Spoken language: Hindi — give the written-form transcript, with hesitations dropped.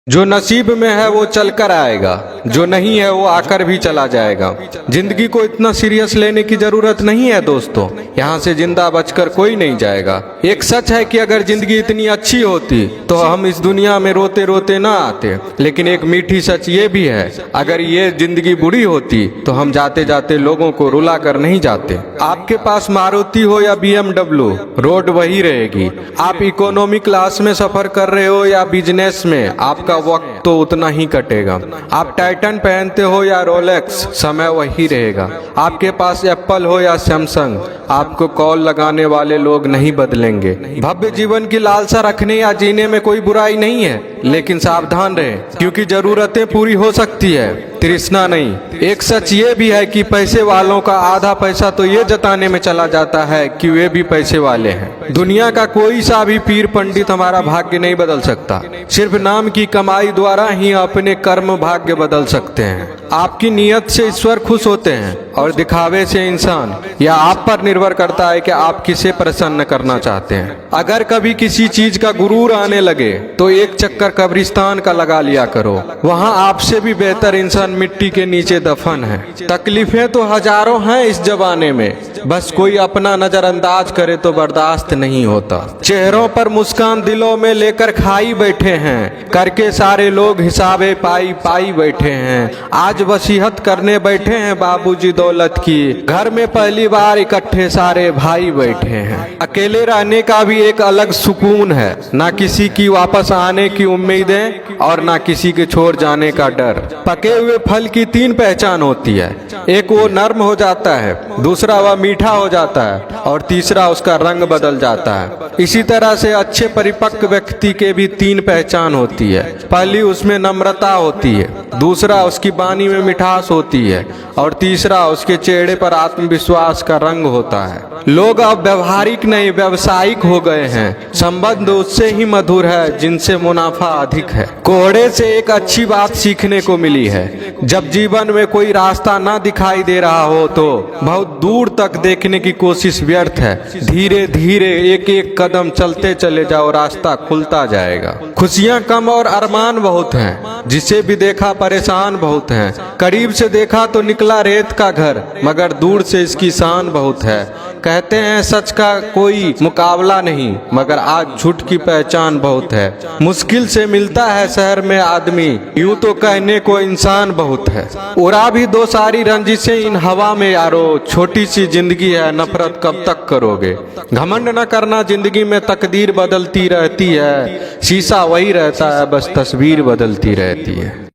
जो नसीब में है वो चल कर आएगा, जो नहीं है वो आकर भी चला जाएगा। जिंदगी को इतना सीरियस लेने की जरूरत नहीं है दोस्तों, यहाँ से जिंदा बचकर कोई नहीं जाएगा। एक सच है कि अगर जिंदगी इतनी अच्छी होती तो हम इस दुनिया में रोते रोते ना आते, लेकिन एक मीठी सच ये भी है, अगर ये जिंदगी बुरी होती तो हम जाते जाते लोगों को रुला कर नहीं जाते। आपके पास मारुति हो या BMW, रोड वही रहेगी। आप इकोनॉमी क्लास में सफर कर रहे हो या बिजनेस में, आपका वक्त तो उतना ही कटेगा। आप टाइटन पहनते हो या रोलेक्स, समय वही रहेगा। आपके पास एप्पल हो या सैमसंग, आपको कॉल लगाने वाले लोग नहीं बदलेंगे। भव्य जीवन की लालसा रखने या जीने में कोई बुराई नहीं है, लेकिन सावधान रहें, क्योंकि जरूरतें पूरी हो सकती है, तृष्णा नहीं। एक सच ये भी है कि पैसे वालों का आधा पैसा तो ये जताने में चला जाता है कि वे भी पैसे वाले हैं। दुनिया का कोई सा भी पीर पंडित हमारा भाग्य नहीं बदल सकता, सिर्फ नाम की कमाई द्वारा ही अपने कर्म भाग्य बदल सकते हैं। आपकी नीयत से ईश्वर खुश होते हैं और दिखावे से इंसान। यह आप पर निर्भर करता है कि आप किसे प्रसन्न करना चाहते हैं। अगर कभी किसी चीज का गुरूर आने लगे तो एक चक्कर कब्रिस्तान का लगा लिया करो, वहाँ आपसे भी बेहतर इंसान मिट्टी के नीचे दफन है। तकलीफें तो हजारों हैं इस जमाने में, बस कोई अपना नजरअंदाज करे तो बर्दाश्त नहीं होता। चेहरों पर मुस्कान दिलों में लेकर खाई बैठे हैं, करके सारे लोग हिसाबे पाई पाई बैठे हैं। आज वसीयत करने बैठे हैं बाबूजी दौलत की, घर में पहली बार इकट्ठे सारे भाई बैठे हैं। अकेले रहने का भी एक अलग सुकून है, ना किसी की वापस आने की उम्मीदें और ना किसी के छोड़ जाने का डर। पके हुए फल की तीन पहचान होती है, एक वो नर्म हो जाता है, दूसरा वह मीठा हो जाता है और तीसरा उसका रंग बदल जाता है। इसी तरह से अच्छे परिपक्व व्यक्ति के भी तीन पहचान होती है। पहली उसमें नम्रता होती है, दूसरा उसकी वाणी में मिठास होती है और तीसरा उसके चेहरे पर आत्मविश्वास का रंग होता है। लोग अब व्यवहारिक नहीं व्यावसायिक हो गए हैं। संबंध उससे ही मधुर है जिनसे मुनाफा अधिक है। कोहड़े से एक अच्छी बात सीखने को मिली है, जब जीवन में कोई रास्ता ना दिखाई दे रहा हो तो बहुत दूर तक देखने की कोशिश व्यर्थ है। धीरे धीरे एक एक कदम चलते चले जाओ, रास्ता खुलता जाएगा। खुशियां कम और अरमान बहुत हैं, जिसे भी देखा परेशान बहुत हैं। करीब से देखा तो निकला रेत का घर, मगर दूर से इसकी शान बहुत है। कहते हैं सच का कोई मुकाबला नहीं, मगर आज झूठ की पहचान बहुत है। मुश्किल से मिलता है शहर में आदमी, यूं तो कहने को इंसान बहुत है। उड़ा भी दो सारी रंजिशें इन हवा में यारो, छोटी सी जिंदगी है नफरत कब तक करोगे। घमंड न करना, जिंदगी में तकदीर बदलती रहती है, शीशा वही रहता है बस तस्वीर बदलती रहती है।